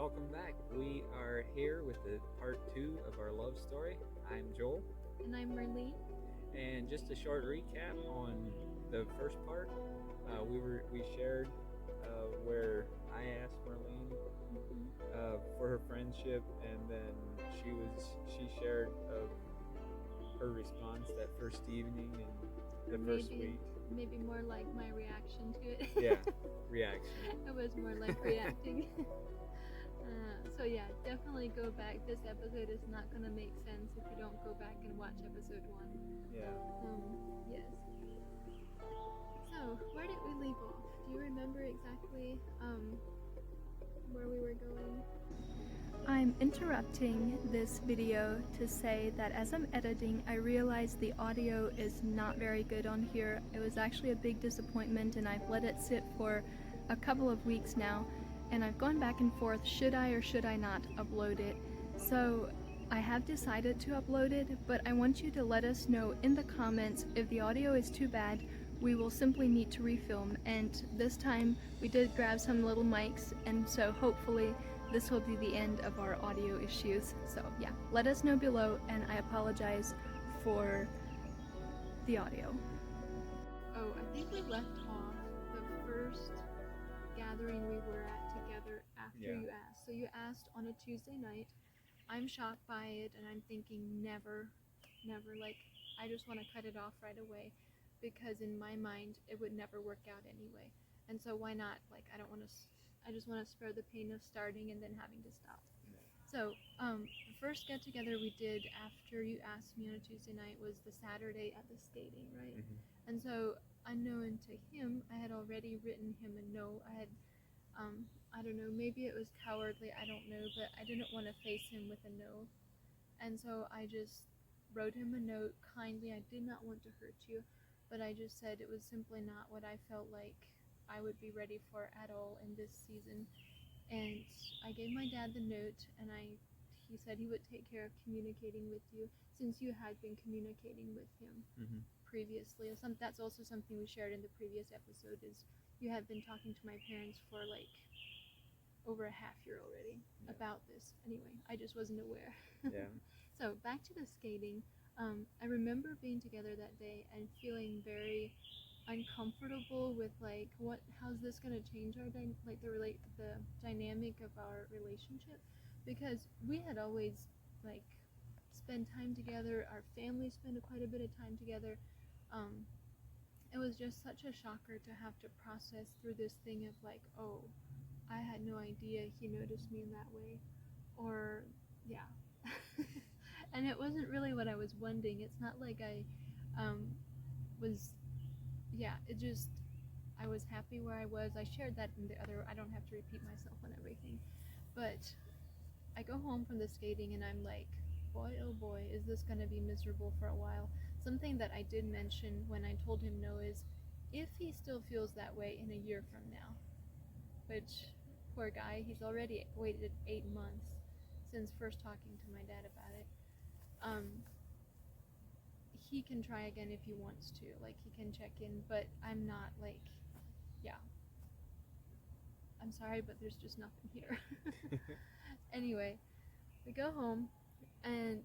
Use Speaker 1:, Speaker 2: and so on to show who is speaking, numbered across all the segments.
Speaker 1: welcome back. We are here with the part 2 of our love story. I'm Joel,
Speaker 2: And I'm Marlene.
Speaker 1: and just a short recap on the first part. We shared where I asked Marlene for her friendship, and then she shared of her response that first evening and the first week.
Speaker 2: Maybe more like my reaction to it.
Speaker 1: Yeah, reaction.
Speaker 2: It was more like reacting. So yeah, definitely go back. This episode is not gonna make sense if you don't go back and watch episode 1.
Speaker 1: Yeah.
Speaker 2: Yes. So where did we leave off? Do you remember exactly where we were going? I'm interrupting this video to say that as I'm editing, I realized the audio is not very good on here. It was actually a big disappointment, and I've let it sit for a couple of weeks now, and I've gone back and forth, should I or should I not upload it? So I have decided to upload it, but I want you to let us know in the comments if the audio is too bad. We will simply need to refilm, and this time we did grab some little mics, and so hopefully this will be the end of our audio issues. So yeah, let us know below, and I apologize for the audio. Oh, I think we left off the first gathering we were at together after you asked. So you asked on a Tuesday night. I'm shocked by it, and I'm thinking never, like, I just want to cut it off right away, because in my mind it would never work out anyway. And so why not? Like, I just want to spare the pain of starting and then having to stop. So the first get together we did after you asked me on a Tuesday night was the Saturday at the skating, right? And so unknown to him, I had already written him a note. I had I don't know, maybe it was cowardly, I don't know, but I didn't want to face him with a no. And so I just wrote him a note kindly. I did not want to hurt you, but I just said it was simply not what I felt like I would be ready for at all in this season. And I gave my dad the note, and he said he would take care of communicating with you, since you had been communicating with him previously. That's also something we shared in the previous episode, is you had been talking to my parents for like over a half year already about this. Anyway, I just wasn't aware.
Speaker 1: Yeah.
Speaker 2: So back to the skating. I remember being together that day and feeling very uncomfortable with like, how's this gonna change our the dynamic of our relationship, because we had always like spent time together. Our family spent quite a bit of time together. It was just such a shocker to have to process through this thing of like, oh, I had no idea he noticed me in that way, or yeah. And it wasn't really what I was wanting. It's not like I was, it just, I was happy where I was. I shared that in the other, I don't have to repeat myself on everything. But I go home from the skating and I'm like, boy, oh boy, is this going to be miserable for a while. Something that I did mention when I told him no is, if he still feels that way in a year from now, which, poor guy, he's already waited 8 months since first talking to my dad about it. He can try again if he wants to, like he can check in, but I'm not like, I'm sorry, but there's just nothing here. Anyway, we go home, and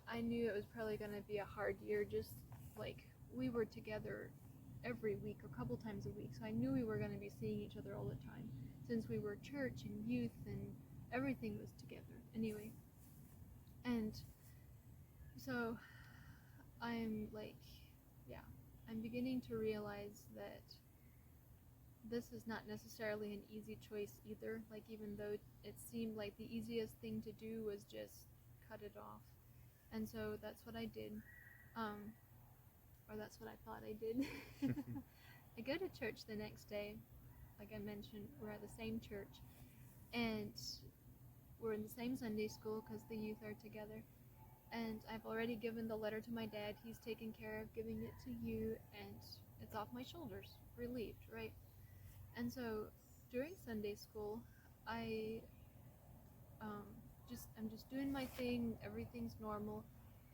Speaker 2: I knew it was probably gonna be a hard year, just like we were together every week, a couple times a week, so I knew we were gonna be seeing each other all the time, since we were church and youth and everything was together. Anyway, and so I'm like, I'm beginning to realize that this is not necessarily an easy choice either. Like, even though it seemed like the easiest thing to do was just cut it off. And so that's what I did, or that's what I thought I did. I go to church the next day. Like I mentioned, we're at the same church, and we're in the same Sunday school because the youth are together. And I've already given the letter to my dad. He's taken care of giving it to you, and it's off my shoulders. Relieved, right? And so during Sunday school, I'm just doing my thing. Everything's normal,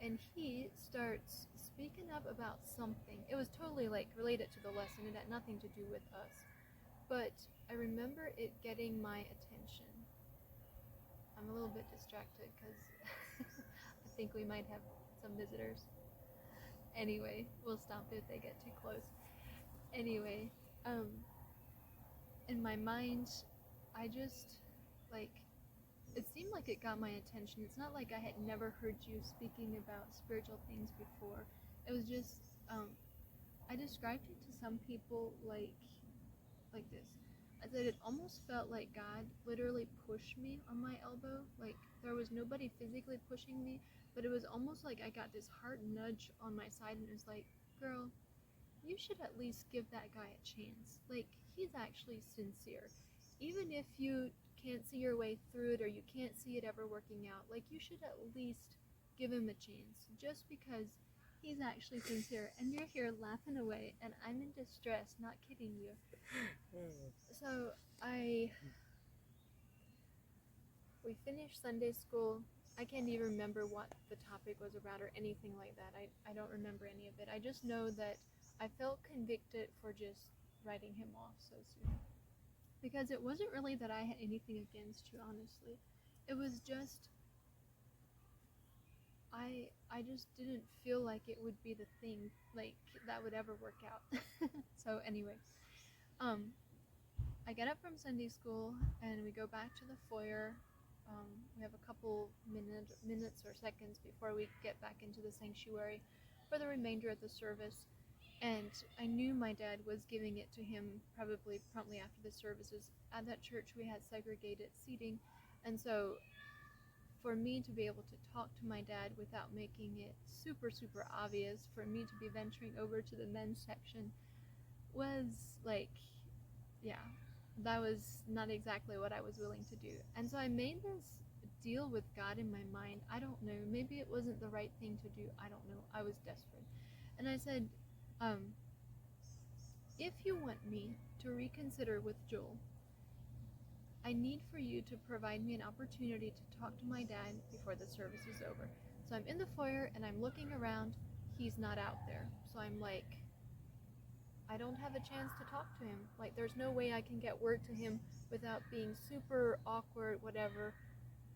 Speaker 2: and he starts speaking up about something. It was totally like related to the lesson. It had nothing to do with us. but I remember it getting my attention. I'm a little bit distracted because I think we might have some visitors. Anyway, we'll stop if they get too close. Anyway, in my mind, I just, like, it seemed like it got my attention. It's not like I had never heard you speaking about spiritual things before. It was just, I described it to some people like this. I said it almost felt like God literally pushed me on my elbow. Like there was nobody physically pushing me, but it was almost like I got this heart nudge on my side, and it was like, girl, you should at least give that guy a chance. Like, he's actually sincere. Even if you can't see your way through it or you can't see it ever working out, like, you should at least give him a chance just because he's actually sincere. And you're here laughing away, and I'm in distress, not kidding you. So we finished Sunday school. I can't even remember what the topic was about or anything like that. I don't remember any of it. I just know that I felt convicted for just writing him off so soon. Because it wasn't really that I had anything against you, honestly. It was just, I just didn't feel like it would be the thing, like, that would ever work out. So anyway, I get up from Sunday school and we go back to the foyer. We have a couple minutes or seconds before we get back into the sanctuary for the remainder of the service. And I knew my dad was giving it to him probably promptly after the services. At that church we had segregated seating, and so for me to be able to talk to my dad without making it super obvious, for me to be venturing over to the men's section was like, yeah, that was not exactly what I was willing to do. And so I made this deal with God in my mind. I don't know, maybe it wasn't the right thing to do, I don't know, I was desperate. And I said, if you want me to reconsider with Joel, I need for you to provide me an opportunity to talk to my dad before the service is over. So I'm in the foyer and I'm looking around. He's not out there. So I'm like, I don't have a chance to talk to him. Like, there's no way I can get word to him without being super awkward, whatever,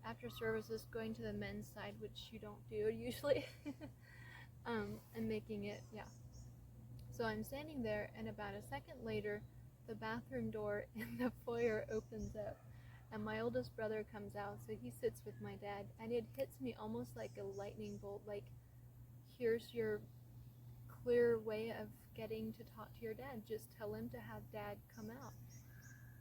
Speaker 2: after services, going to the men's side, which you don't do usually, and making it, yeah. So I'm standing there, and about a second later, the bathroom door in the foyer opens up, and my oldest brother comes out, so he sits with my dad, and it hits me almost like a lightning bolt, like, here's your clear way of getting to talk to your dad. Just tell him to have dad come out.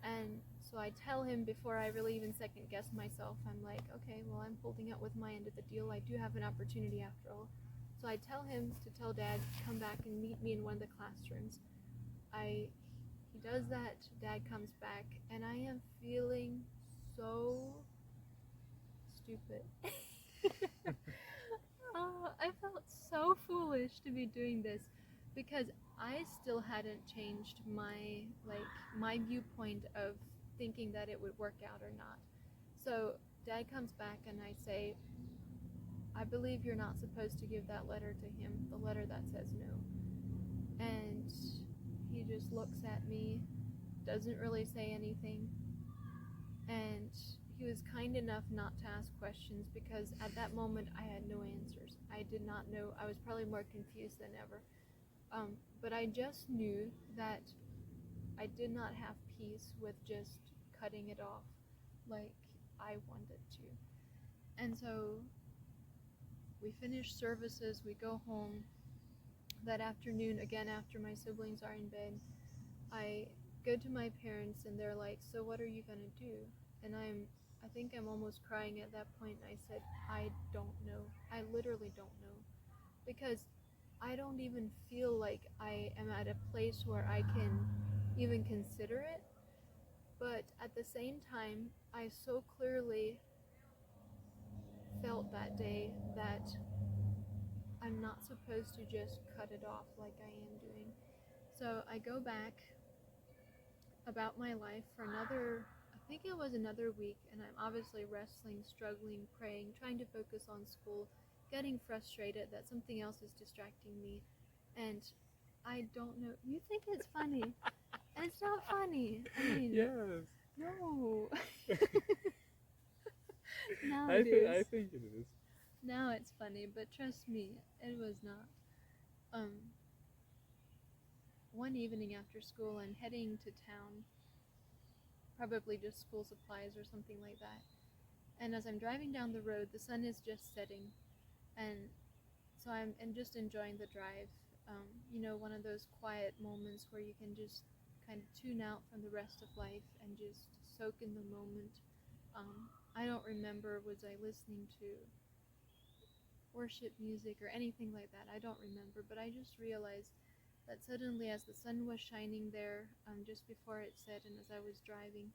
Speaker 2: And so I tell him before I really even second guess myself. I'm like, okay, well, I'm holding out with my end of the deal. I do have an opportunity after all. So I tell him to tell dad, come back and meet me in one of the classrooms. He does that, dad comes back, and I am feeling so stupid. I felt so foolish to be doing this because I still hadn't changed my viewpoint of thinking that it would work out or not. So dad comes back and I say, I believe you're not supposed to give that letter to him, the letter that says no. And he just looks at me, doesn't really say anything, and he was kind enough not to ask questions because at that moment I had no answers. I did not know. I was probably more confused than ever. But I just knew that I did not have peace with just cutting it off like I wanted to. And so we finish services, we go home. That afternoon, again after my siblings are in bed, I go to my parents and they're like, so what are you gonna do? And I think I'm almost crying at that point. I said, I don't know. I literally don't know. Because I don't even feel like I am at a place where I can even consider it. But at the same time, I so clearly felt that day that I'm not supposed to just cut it off like I am doing. So I go back about my life for another, I think it was another week, and I'm obviously wrestling, struggling, praying, trying to focus on school, getting frustrated that something else is distracting me, and I don't know. You think it's funny, It's not funny. I mean,
Speaker 1: Yes.
Speaker 2: no. Now
Speaker 1: I
Speaker 2: it is.
Speaker 1: I think it is.
Speaker 2: Now it's funny, but trust me, it was not. Um, one evening after school, I'm heading to town, probably just school supplies or something like that. And as I'm driving down the road, the sun is just setting, and so I'm just enjoying the drive. One of those quiet moments where you can just kind of tune out from the rest of life and just soak in the moment. I don't remember, was I listening to worship music or anything like that? I don't remember, but I just realized that suddenly, as the sun was shining there, just before it set, and as I was driving,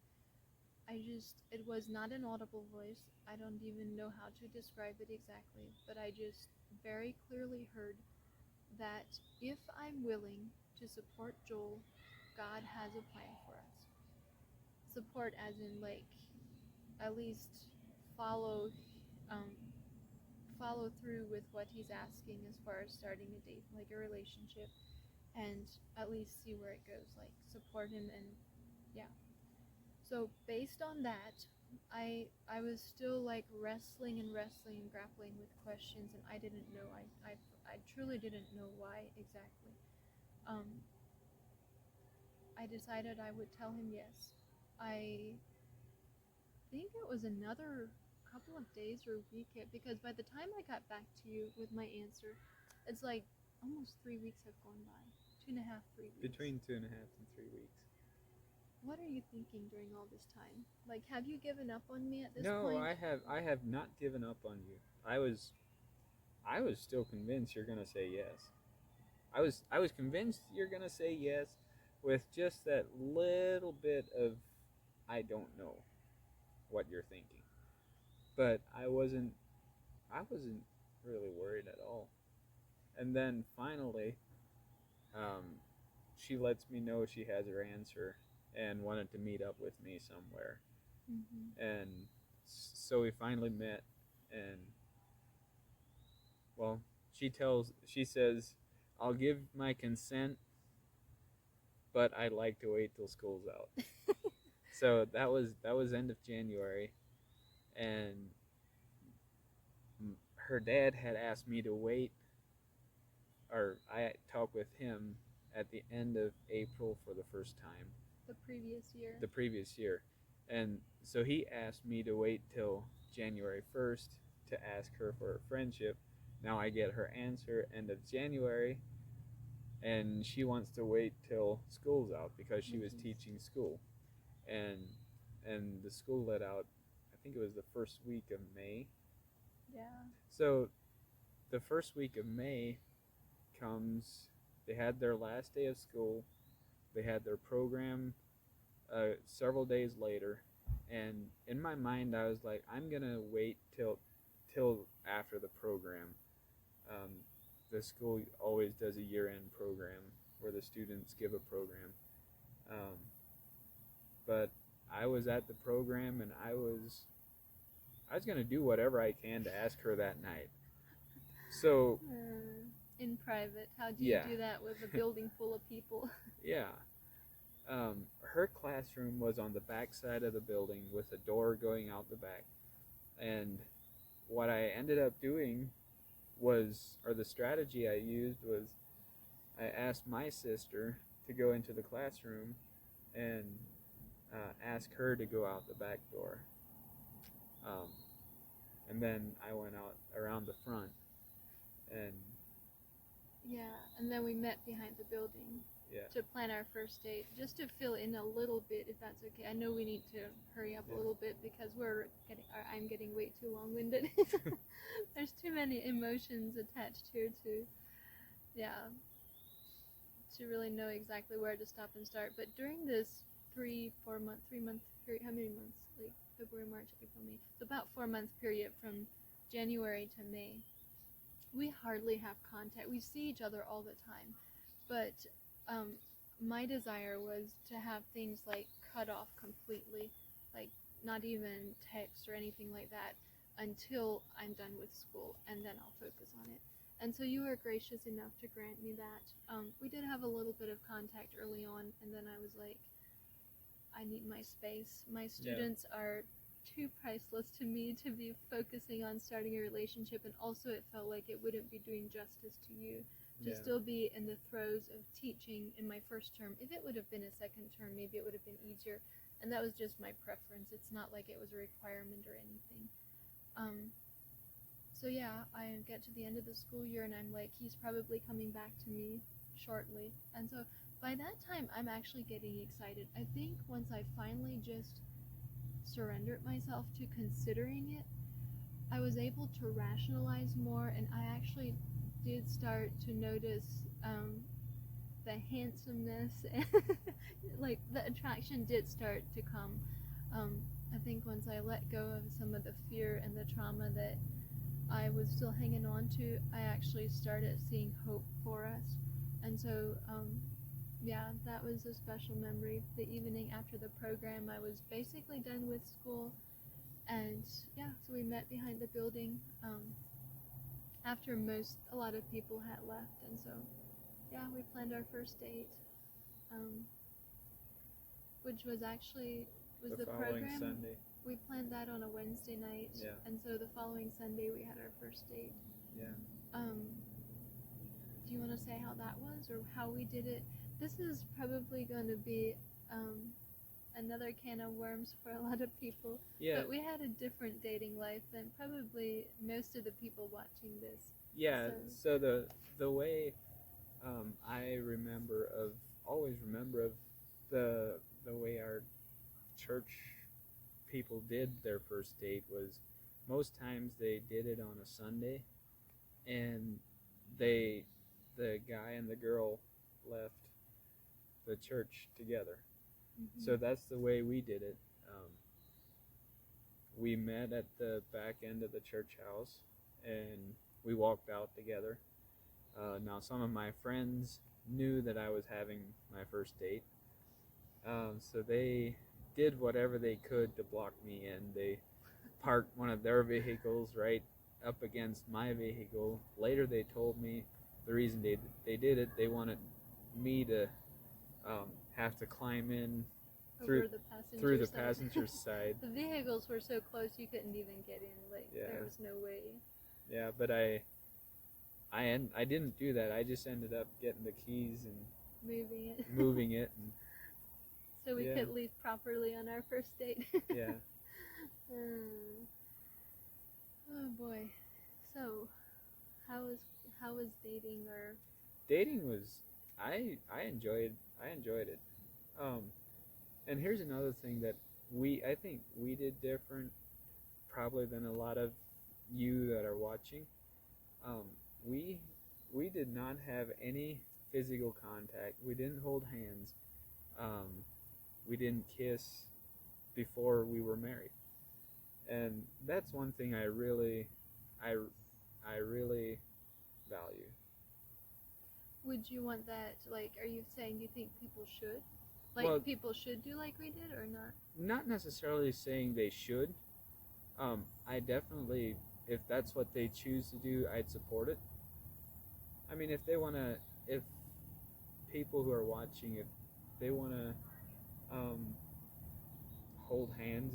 Speaker 2: it was not an audible voice. I don't even know how to describe it exactly, but I just very clearly heard that if I'm willing to support Joel, God has a plan for us. Support as in, like, at least follow um, follow through with what he's asking as far as starting a date, like a relationship, and at least see where it goes, like support him. And yeah, so based on that, I was still like wrestling and grappling with questions, and I didn't know. I truly didn't know why exactly. um I decided I would tell him yes. I think it was another couple of days or a week, because by the time I got back to you with my answer, it's like almost 3 weeks have gone by. 2.5, 3 weeks.
Speaker 1: Between 2.5 and 3 weeks.
Speaker 2: What are you thinking during all this time? Like, have you given up on me at this
Speaker 1: No,
Speaker 2: point?
Speaker 1: I have not given up on you. I was still convinced you're gonna say yes. I was convinced you're gonna say yes, with just that little bit of I don't know what you're thinking. But I wasn't really worried at all. And then finally, um, she lets me know she has her answer and wanted to meet up with me somewhere. And so we finally met, and well, she says, I'll give my consent, but I'd like to wait till school's out. So that was end of January, and her dad had asked me to wait, or I talked with him at the end of April for the first time.
Speaker 2: The previous year.
Speaker 1: The previous year. And so he asked me to wait till January 1st to ask her for her friendship. Now I get her answer end of January, and she wants to wait till school's out because she was teaching school. And the school let out, I think it was the first week of May.
Speaker 2: Yeah.
Speaker 1: So the first week of May comes, they had their last day of school, they had their program several days later, and in my mind I was like, I'm gonna wait till after the program. Um, the school always does a year-end program where the students give a program, but I was at the program, and I was gonna do whatever I can to ask her that night. So
Speaker 2: in private, how do you do that with a building full of people?
Speaker 1: Yeah. Her classroom was on the back side of the building with a door going out the back. And what I ended up doing was, or the strategy I used was, I asked my sister to go into the classroom and ask her to go out the back door. And then I went out around the front. And
Speaker 2: yeah, and then we met behind the building. Yeah. To plan our first date, just to fill in a little bit, if that's okay. I know we need to hurry up a little bit because I'm getting way too long-winded. There's too many emotions attached here to really know exactly where to stop and start. But during this 3 month period, how many months? Like February, March, April, May. So about 4 month period from January to May. We hardly have contact. We see each other all the time, but my desire was to have things like cut off completely, like not even text or anything like that until I'm done with school, and then I'll focus on it. And so you were gracious enough to grant me that. We did have a little bit of contact early on, and then I was like, I need my space. My students are too priceless to me to be focusing on starting a relationship, and also it felt like it wouldn't be doing justice to you to still be in the throes of teaching in my first term. If it would have been a second term, maybe it would have been easier, and that was just my preference. It's not like it was a requirement or anything. So yeah, I get to the end of the school year and I'm like, he's probably coming back to me shortly. And so by that time, I'm actually getting excited. I think once I finally just surrendered myself to considering it, I was able to rationalize more, and I actually did start to notice the handsomeness and like the attraction did start to come. I think once I let go of some of the fear and the trauma that I was still hanging on to, I actually started seeing hope for us. And so yeah, that was a special memory. The evening after the program, I was basically done with school, and yeah, so we met behind the building after a lot of people had left, and so yeah, we planned our first date, which was the program.
Speaker 1: Sunday.
Speaker 2: We planned that on a Wednesday night, and so the following Sunday we had our first date.
Speaker 1: Yeah.
Speaker 2: Do you want to say how that was, or how we did it? This is probably going to be another can of worms for a lot of people.
Speaker 1: Yeah.
Speaker 2: But we had a different dating life than probably most of the people watching this.
Speaker 1: Yeah. So the way I always remember of the way our church people did their first date was most times they did it on a Sunday, and the guy and the girl left the church together. Mm-hmm. So that's the way we did it. We met at the back end of the church house and we walked out together. Now some of my friends knew that I was having my first date, so they did whatever they could to block me in. They parked one of their vehicles right up against my vehicle. Later they told me the reason they did it, they wanted me to have to climb in through the passenger side.
Speaker 2: The vehicles were so close you couldn't even get in. There was no way.
Speaker 1: Yeah, but I didn't do that. I just ended up getting the keys and moving it, and
Speaker 2: so we could leave properly on our first date.
Speaker 1: Yeah.
Speaker 2: Oh boy. So, how was dating, or?
Speaker 1: Dating was I enjoyed it. And here's another thing that I think we did different probably than a lot of you that are watching. We did not have any physical contact. We didn't hold hands. We didn't kiss before we were married. And that's one thing I really value.
Speaker 2: Would you want that, are you saying you think people should? People should do like we did, or not?
Speaker 1: Not necessarily saying they should. I definitely, if that's what they choose to do, I'd support it. I mean, if people who are watching, if they want to hold hands,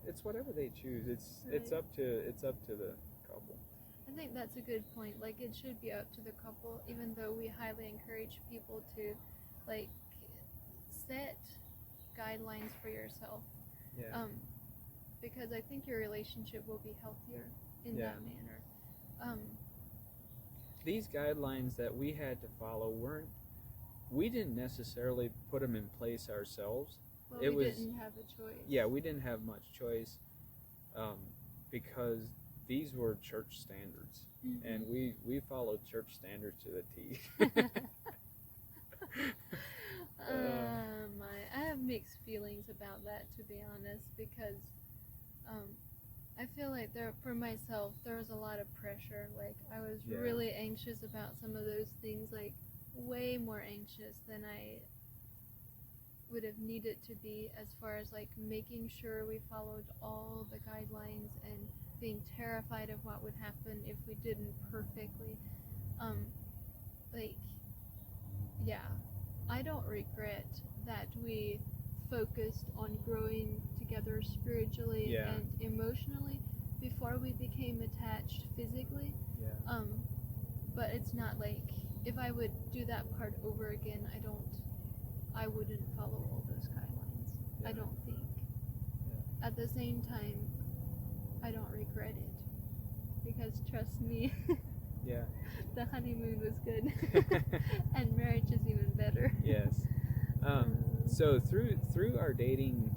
Speaker 1: it's whatever they choose. It's up to the couple.
Speaker 2: I think that's a good point. It should be up to the couple, even though we highly encourage people to set guidelines for yourself.
Speaker 1: Yeah.
Speaker 2: Because I think your relationship will be healthier in that manner.
Speaker 1: These guidelines that we had to follow we didn't necessarily put them in place ourselves.
Speaker 2: Well, we didn't have a choice.
Speaker 1: Yeah, we didn't have much choice, because these were church standards, mm-hmm. and we followed church standards to the T.
Speaker 2: I have mixed feelings about that, to be honest, because I feel like for myself, there was a lot of pressure. I was really anxious about some of those things, way more anxious than I would have needed to be, as far as making sure we followed all the guidelines and being terrified of what would happen if we didn't perfectly. Like, yeah, I don't regret that we focused on growing together spiritually and emotionally before we became attached physically. But it's not like, if I would do that part over again, I wouldn't follow all those guidelines. I don't think. At the same time, I don't regret it, because trust me, the honeymoon was good, and marriage is even better.
Speaker 1: Yes. So through our dating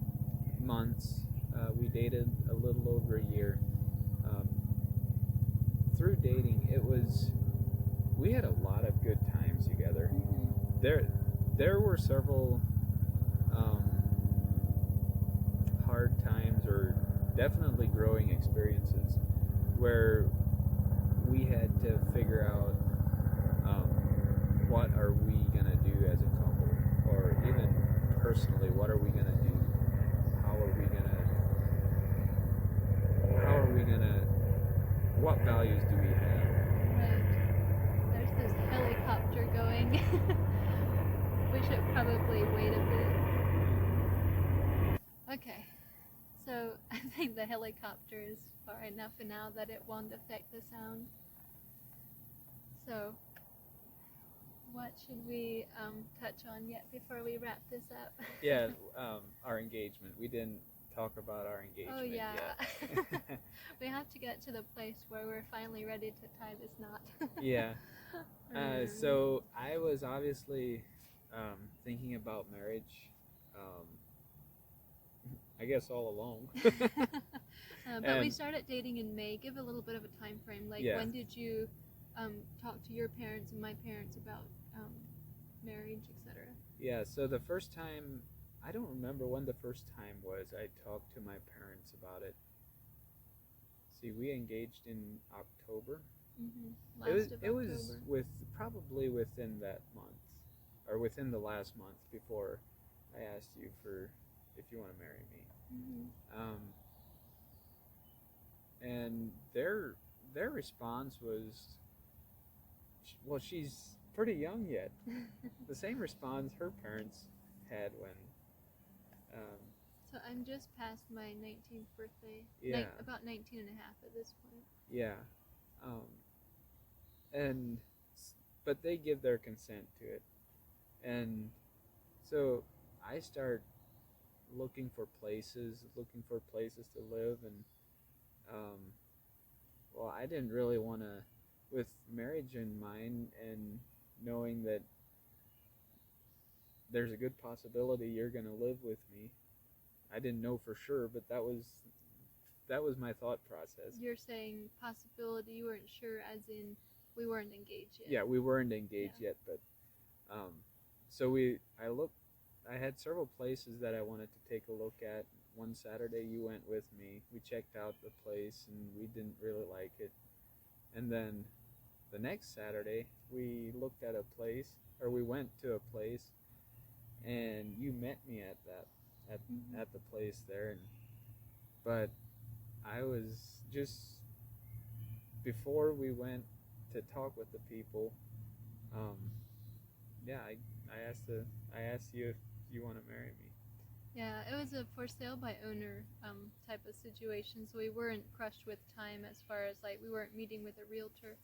Speaker 1: months, we dated a little over a year. Through dating, we had a lot of good times together. There were several hard times, or definitely growing experiences, where we had to figure out what are we gonna do as a couple, or even personally, what are we gonna do? What values do we have?
Speaker 2: Right. There's this helicopter going. We should probably wait a bit. Okay. So I think the helicopter is far enough now that it won't affect the sound. So what should we touch on yet before we wrap this up?
Speaker 1: Our engagement. We didn't talk about our engagement yet.
Speaker 2: We have to get to the place where we're finally ready to tie this knot.
Speaker 1: So I was obviously thinking about marriage, I guess all along.
Speaker 2: But we started dating in May. Give a little bit of a time frame. Like, when did you talk to your parents and my parents about marriage, etc.?
Speaker 1: Yeah, so the first time, I don't remember when the first time was I talked to my parents about it. See, we engaged in October. It was probably within that month, or within the last month before I asked you if you want to marry me. And their response was, well, she's pretty young yet. The same response her parents had when.
Speaker 2: So I'm just past my 19th birthday. About 19 and a half at this point.
Speaker 1: But they give their consent to it. And so I start looking for places to live, and I didn't really want to, with marriage in mind and knowing that there's a good possibility you're going to live with me. I didn't know for sure, but that was my thought process.
Speaker 2: You're saying possibility, you weren't sure as in we weren't engaged yet.
Speaker 1: Yeah, we weren't engaged yet, but so I had several places that I wanted to take a look at. One Saturday you went with me. We checked out the place and we didn't really like it. And then the next Saturday we looked at a place, or we went to a place, and you met me at the place there. But I was just, before we went to talk with the people, I asked you if you want to marry me.
Speaker 2: Yeah, it was a for sale by owner type of situation, so we weren't crushed with time as far as like we weren't meeting with a realtor.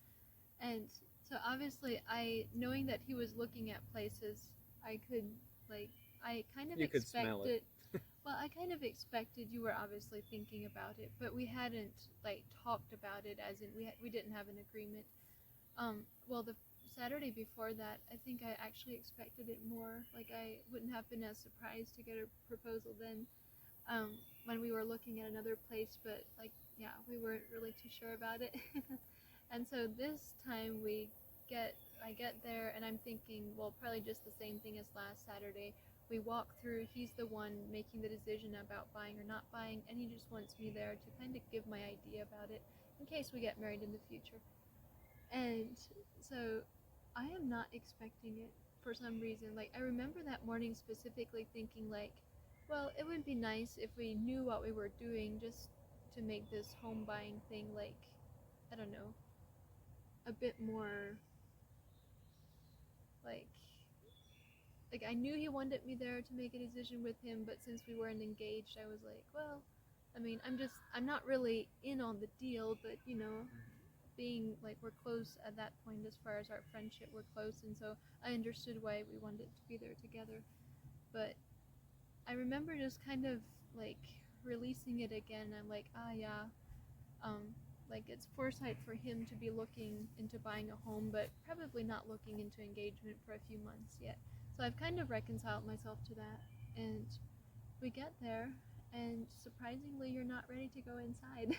Speaker 2: And so obviously knowing that he was looking at places, I kind of
Speaker 1: you
Speaker 2: expected,
Speaker 1: could smell it.
Speaker 2: Well, I kind of expected you were obviously thinking about it, but we hadn't talked about it, as in we didn't have an agreement. Well, the Saturday before that, I think I actually expected it more. Like, I wouldn't have been as surprised to get a proposal then, when we were looking at another place, but we weren't really too sure about it. And so this time I get there and I'm thinking, well, probably just the same thing as last Saturday. We walk through, he's the one making the decision about buying or not buying, and he just wants me there to kind of give my idea about it in case we get married in the future. And so I am not expecting it for some reason. Like, I remember that morning specifically thinking, well, it would be nice if we knew what we were doing, just to make this home buying thing, like, I don't know, a bit more like I knew he wanted me there to make a decision with him, but since we weren't engaged, I was like, well, I mean, I'm not really in on the deal, but you know, being like we're close at that point as far as our friendship, we're close, and so I understood why we wanted to be there together. But I remember just kind of like releasing it again. I'm like, yeah, like it's foresight for him to be looking into buying a home, but probably not looking into engagement for a few months yet. So I've kind of reconciled myself to that, and we get there, and surprisingly, you're not ready to go inside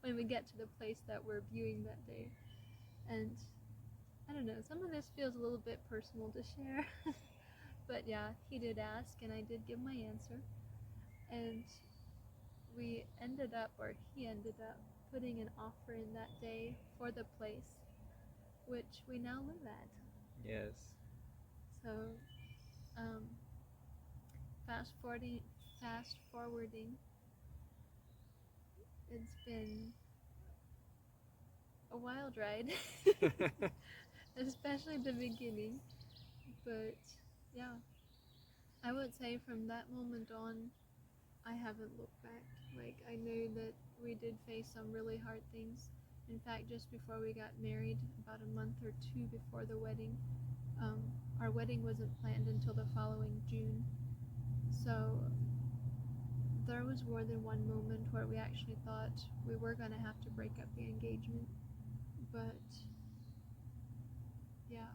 Speaker 2: when we get to the place that we're viewing that day. And I don't know, some of this feels a little bit personal to share, but yeah, he did ask, and I did give my answer, and he ended up putting an offer in that day for the place, which we now live at.
Speaker 1: Yes.
Speaker 2: So, fast forwarding, it's been a wild ride, especially the beginning. But yeah, I would say from that moment on, I haven't looked back. Like, I knew that we did face some really hard things. In fact, just before we got married, about a month or two before the wedding, our wedding wasn't planned until the following June. So there was more than one moment where we actually thought we were going to have to break up the engagement. But yeah,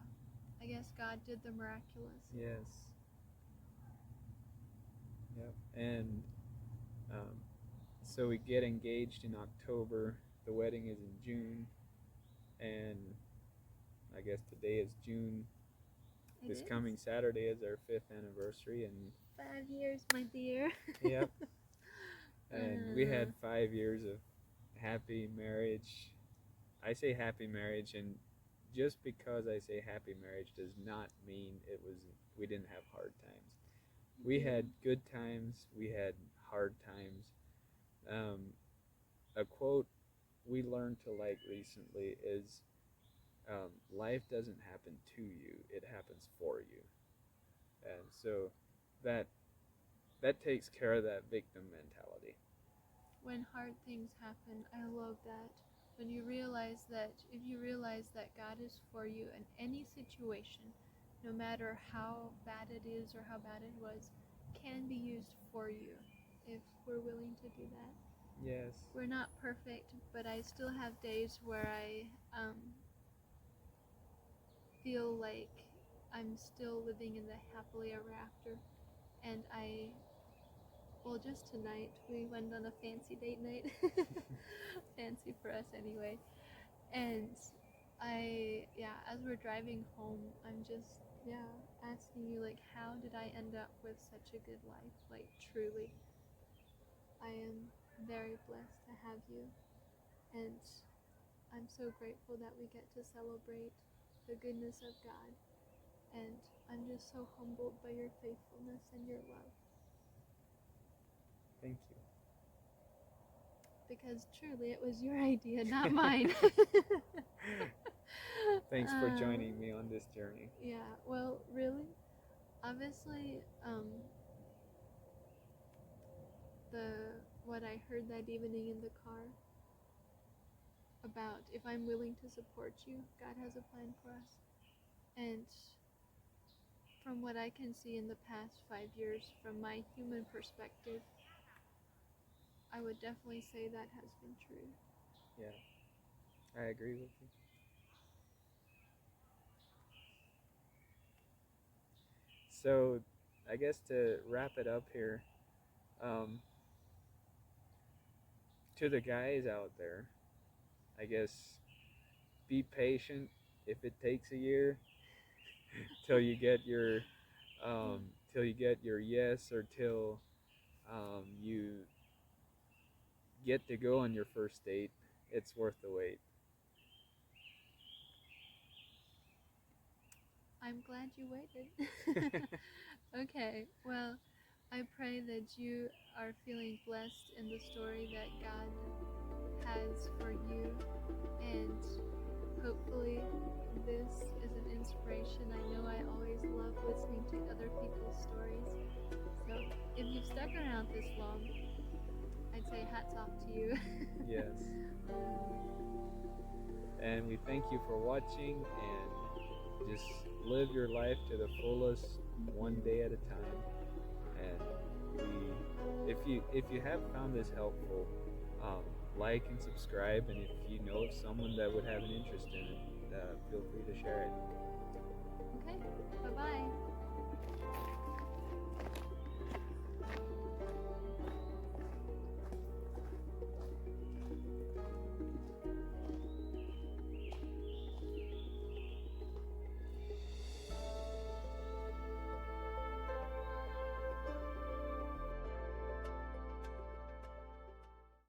Speaker 2: I guess God did the miraculous.
Speaker 1: Yes. Yep. And so we get engaged in October. The wedding is in June, and I guess today is June. This coming Saturday is our 5th anniversary, and
Speaker 2: 5 years, my dear.
Speaker 1: Yep. And we had 5 years of happy marriage. I say happy marriage, and just because I say happy marriage does not mean we didn't have hard times. We had good times, we had hard times. A quote we learned to like recently is, life doesn't happen to you, it happens for you. And so that takes care of that victim mentality.
Speaker 2: When hard things happen, I love that. When you realize that, if you realize that God is for you in any situation, no matter how bad it is or how bad it was, can be used for you if we're willing to do that.
Speaker 1: Yes.
Speaker 2: We're not perfect, but I still have days where I feel like I'm still living in the happily ever after. And well, just tonight we went on a fancy date night. Fancy for us anyway. And as we're driving home, I'm just, asking you, like, how did I end up with such a good life? Like, truly, I am very blessed to have you. And I'm so grateful that we get to celebrate the goodness of God. And I'm just so humbled by your faithfulness and your love.
Speaker 1: Thank you.
Speaker 2: Because truly it was your idea, not mine.
Speaker 1: Thanks for joining me on this journey.
Speaker 2: Yeah, well, really, obviously, what I heard that evening in the car about if I'm willing to support you, God has a plan for us. And from what I can see in the past 5 years, from my human perspective, I would definitely say that has been true.
Speaker 1: Yeah, I agree with you. So, I guess to wrap it up here, to the guys out there, I guess be patient if it takes a year till you get your yes, or till you get to go on your first date. It's worth the wait.
Speaker 2: I'm glad you waited. Okay, well, I pray that you are feeling blessed in the story that God has for you, and hopefully this is an inspiration. I know I always love listening to other people's stories, so if you've stuck around this long, I'd say hats off to you.
Speaker 1: Yes. And we thank you for watching, and just live your life to the fullest, one day at a time. And if you have found this helpful, like and subscribe, and if you know of someone that would have an interest in it, feel free to share it.
Speaker 2: Okay, bye-bye.